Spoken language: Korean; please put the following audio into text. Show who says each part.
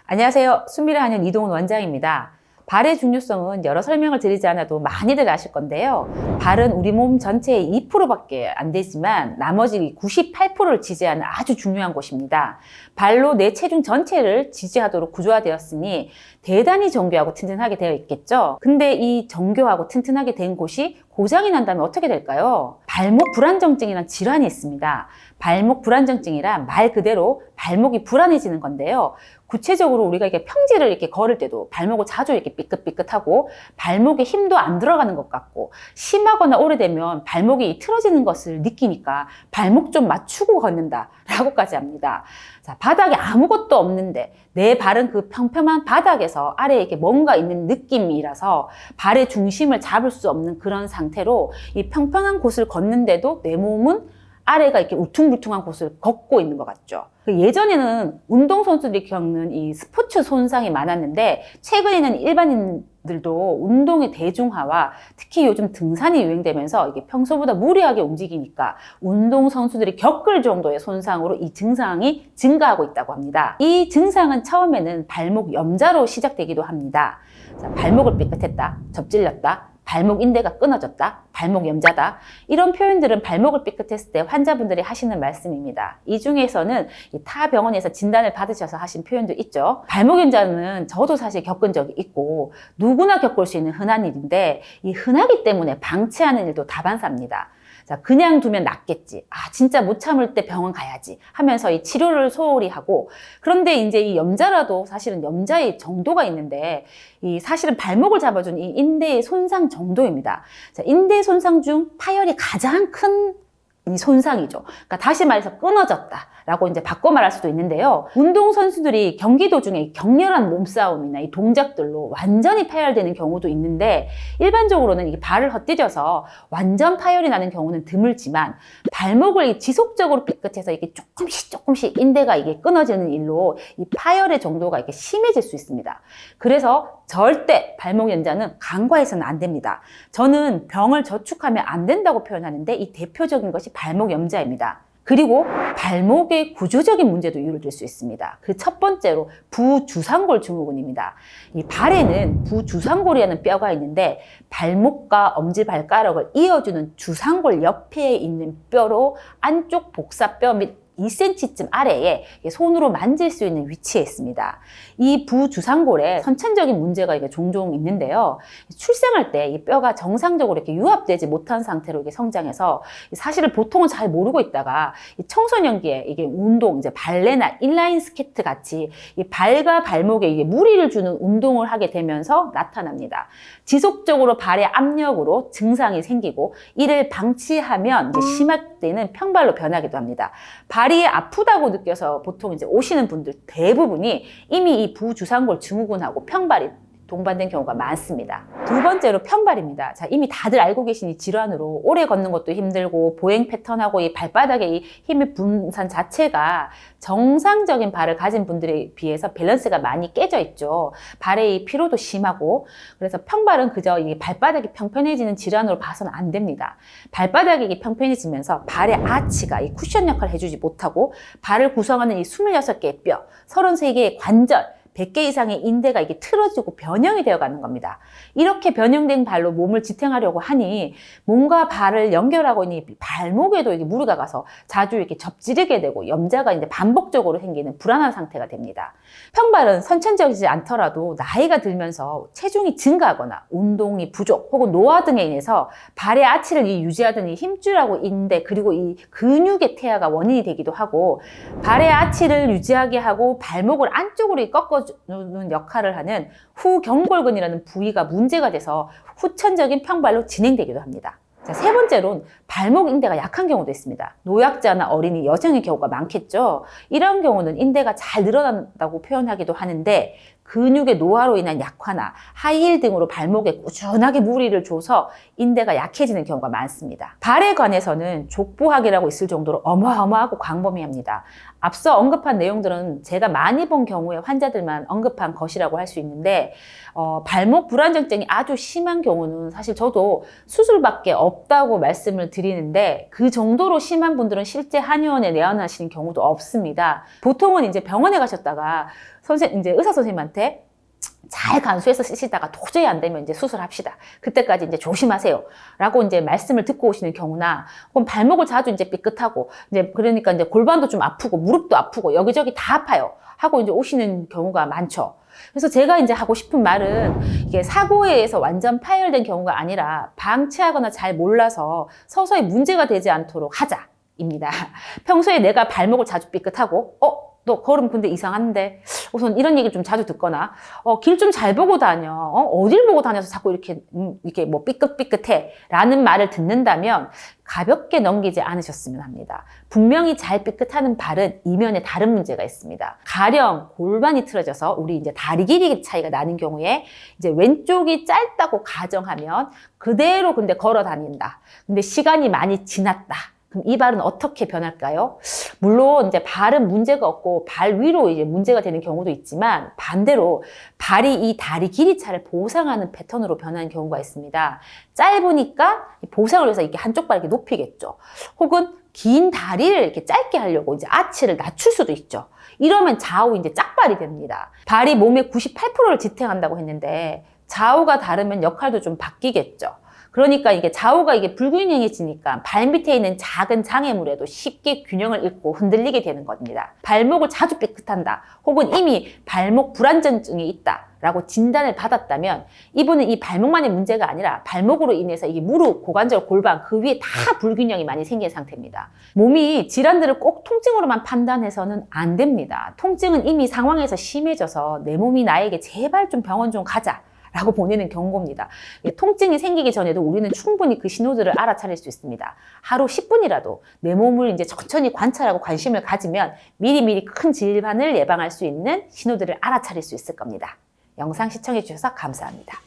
Speaker 1: 안녕하세요. 순미를 하는 이동훈 원장입니다. 발의 중요성은 여러 설명을 드리지 않아도 많이들 아실 건데요. 발은 우리 몸 전체의 2%밖에 안 되지만 나머지 98%를 지지하는 아주 중요한 곳입니다. 발로 내 체중 전체를 지지하도록 구조화되었으니 대단히 정교하고 튼튼하게 되어 있겠죠. 근데 이 정교하고 튼튼하게 된 곳이 고장이 난다면 어떻게 될까요? 발목 불안정증이라는 질환이 있습니다. 발목 불안정증이란 말 그대로 발목이 불안해지는 건데요. 구체적으로 우리가 이렇게 평지를 이렇게 걸을 때도 발목을 자주 이렇게 삐끗삐끗하고 발목에 힘도 안 들어가는 것 같고 심하거나 오래되면 발목이 틀어지는 것을 느끼니까 발목 좀 맞추고 걷는다 라고까지 합니다. 자, 바닥에 아무것도 없는데 내 발은 그 평평한 바닥에서 아래에 이렇게 뭔가 있는 느낌이라서 발의 중심을 잡을 수 없는 그런 상태로 이 평평한 곳을 걷는데도 내 몸은 아래가 이렇게 울퉁불퉁한 곳을 걷고 있는 것 같죠. 예전에는 운동선수들이 겪는 이 스포츠 손상이 많았는데 최근에는 일반인들도 운동의 대중화와 특히 요즘 등산이 유행되면서 이게 평소보다 무리하게 움직이니까 운동선수들이 겪을 정도의 손상으로 이 증상이 증가하고 있다고 합니다. 이 증상은 처음에는 발목 염좌로 시작되기도 합니다. 자, 발목을 삐끗했다, 접질렸다, 발목 인대가 끊어졌다, 발목 염좌다, 이런 표현들은 발목을 삐끗했을 때 환자분들이 하시는 말씀입니다. 이 중에서는 타 병원에서 진단을 받으셔서 하신 표현도 있죠. 발목 염좌는 저도 사실 겪은 적이 있고 누구나 겪을 수 있는 흔한 일인데 이 흔하기 때문에 방치하는 일도 다반사입니다. 자, 그냥 두면 낫겠지. 아, 진짜 못 참을 때 병원 가야지 하면서 이 치료를 소홀히 하고, 그런데 이제 이 염좌라도 사실은 염좌의 정도가 있는데 이 사실은 발목을 잡아준 이 인대의 손상 정도입니다. 자, 인대 손상 중 파열이 가장 큰 이 손상이죠. 그러니까 다시 말해서 끊어졌다라고 이제 바꿔 말할 수도 있는데요. 운동선수들이 경기 도중에 격렬한 몸싸움이나 이 동작들로 완전히 파열되는 경우도 있는데 일반적으로는 이 발을 헛디뎌서 완전 파열이 나는 경우는 드물지만 발목을 지속적으로 삐끗해서 이게 조금씩 인대가 이게 끊어지는 일로 이 파열의 정도가 이렇게 심해질 수 있습니다. 그래서 절대 발목 염좌는 간과해서는 안 됩니다. 저는 병을 저축하면 안 된다고 표현하는데 이 대표적인 것이 발목 염좌입니다. 그리고 발목의 구조적인 문제도 이유를 수 있습니다. 그 첫 번째로 부주상골 증후군입니다. 이 발에는 부주상골이라는 뼈가 있는데 발목과 엄지발가락을 이어주는 주상골 옆에 있는 뼈로 안쪽 복사뼈 및 2cm쯤 아래에 손으로 만질 수 있는 위치에 있습니다. 이 부주상골에 선천적인 문제가 종종 있는데요. 출생할 때 이 뼈가 정상적으로 이렇게 유합되지 못한 상태로 이게 성장해서 사실은 보통은 잘 모르고 있다가 청소년기에 이게 운동, 이제 발레나 인라인 스케이트 같이 이 발과 발목에 이게 무리를 주는 운동을 하게 되면서 나타납니다. 지속적으로 발의 압력으로 증상이 생기고 이를 방치하면 이제 심화되는 평발로 변하기도 합니다. 발이 아프다고 느껴서 보통 이제 오시는 분들 대부분이 이미 이 부주상골 증후군하고 평발이 동반된 경우가 많습니다. 두 번째로 평발입니다. 자, 이미 다들 알고 계신 이 질환으로 오래 걷는 것도 힘들고 보행 패턴하고 이 발바닥의 이 힘의 분산 자체가 정상적인 발을 가진 분들에 비해서 밸런스가 많이 깨져 있죠. 발의 이 피로도 심하고, 그래서 평발은 그저 이 발바닥이 평평해지는 질환으로 봐서는 안 됩니다. 발바닥이 평평해지면서 발의 아치가 이 쿠션 역할을 해주지 못하고 발을 구성하는 이 26개의 뼈, 33개의 관절, 100개 이상의 인대가 이게 틀어지고 변형이 되어가는 겁니다. 이렇게 변형된 발로 몸을 지탱하려고 하니 뭔가 발을 연결하고 있는 발목에도 이게 무리가 가서 자주 이렇게 접지르게 되고 염좌가 이제 반복적으로 생기는 불안한 상태가 됩니다. 평발은 선천적이지 않더라도 나이가 들면서 체중이 증가하거나 운동이 부족 혹은 노화 등에 인해서 발의 아치를 유지하던 이 힘줄하고 인대 그리고 이 근육의 퇴화가 원인이 되기도 하고 발의 아치를 유지하게 하고 발목을 안쪽으로 꺾어주는 역할을 하는 후경골근이라는 부위가 문제가 돼서 후천적인 평발로 진행되기도 합니다. 자, 세 번째로는 발목 인대가 약한 경우도 있습니다. 노약자나 어린이, 여성의 경우가 많겠죠. 이런 경우는 인대가 잘 늘어난다고 표현하기도 하는데 근육의 노화로 인한 약화나 하이힐 등으로 발목에 꾸준하게 무리를 줘서 인대가 약해지는 경우가 많습니다. 발에 관해서는 족부학이라고 있을 정도로 어마어마하고 광범위합니다. 앞서 언급한 내용들은 제가 많이 본 경우에 환자들만 언급한 것이라고 할 수 있는데 발목 불안정증이 아주 심한 경우는 사실 저도 수술밖에 없다고 말씀을 드리는데 그 정도로 심한 분들은 실제 한의원에 내원하시는 경우도 없습니다. 보통은 이제 병원에 가셨다가 이제 의사 선생님한테 잘 간수해서 쓰시다가 도저히 안 되면 이제 수술합시다. 그때까지 이제 조심하세요. 라고 이제 말씀을 듣고 오시는 경우나, 혹은 발목을 자주 이제 삐끗하고, 이제 그러니까 이제 골반도 좀 아프고, 무릎도 아프고, 여기저기 다 아파요. 하고 이제 오시는 경우가 많죠. 그래서 제가 이제 하고 싶은 말은 이게 사고에 의해서 완전 파열된 경우가 아니라 방치하거나 잘 몰라서 서서히 문제가 되지 않도록 하자입니다. 평소에 내가 발목을 자주 삐끗하고, 너 걸음 근데 이상한데? 우선 이런 얘기를 좀 자주 듣거나, 길 좀 잘 보고 다녀. 어딜 보고 다녀서 자꾸 이렇게 뭐 삐끗삐끗해. 라는 말을 듣는다면 가볍게 넘기지 않으셨으면 합니다. 분명히 잘 삐끗하는 발은 이면에 다른 문제가 있습니다. 가령 골반이 틀어져서 우리 이제 다리 길이 차이가 나는 경우에 이제 왼쪽이 짧다고 가정하면 그대로 근데 걸어 다닌다. 근데 시간이 많이 지났다. 그럼 이 발은 어떻게 변할까요? 물론 이제 발은 문제가 없고 발 위로 이제 문제가 되는 경우도 있지만 반대로 발이 이 다리 길이 차를 보상하는 패턴으로 변하는 경우가 있습니다. 짧으니까 보상을 위해서 이렇게 한쪽 발 이렇게 높이겠죠. 혹은 긴 다리를 이렇게 짧게 하려고 이제 아치를 낮출 수도 있죠. 이러면 좌우 이제 짝발이 됩니다. 발이 몸의 98%를 지탱한다고 했는데 좌우가 다르면 역할도 좀 바뀌겠죠. 그러니까 이게 좌우가 이게 불균형해지니까 발 밑에 있는 작은 장애물에도 쉽게 균형을 잃고 흔들리게 되는 겁니다. 발목을 자주 삐끗한다. 혹은 이미 발목 불안전증이 있다. 라고 진단을 받았다면 이분은 이 발목만의 문제가 아니라 발목으로 인해서 이게 무릎, 고관절, 골반 그 위에 다 불균형이 많이 생긴 상태입니다. 몸이 질환들을 꼭 통증으로만 판단해서는 안 됩니다. 통증은 이미 상황에서 심해져서 내 몸이 나에게 제발 좀 병원 좀 가자. 라고 보내는 경고입니다. 통증이 생기기 전에도 우리는 충분히 그 신호들을 알아차릴 수 있습니다. 하루 10분이라도 내 몸을 이제 천천히 관찰하고 관심을 가지면 미리미리 큰 질환을 예방할 수 있는 신호들을 알아차릴 수 있을 겁니다. 영상 시청해 주셔서 감사합니다.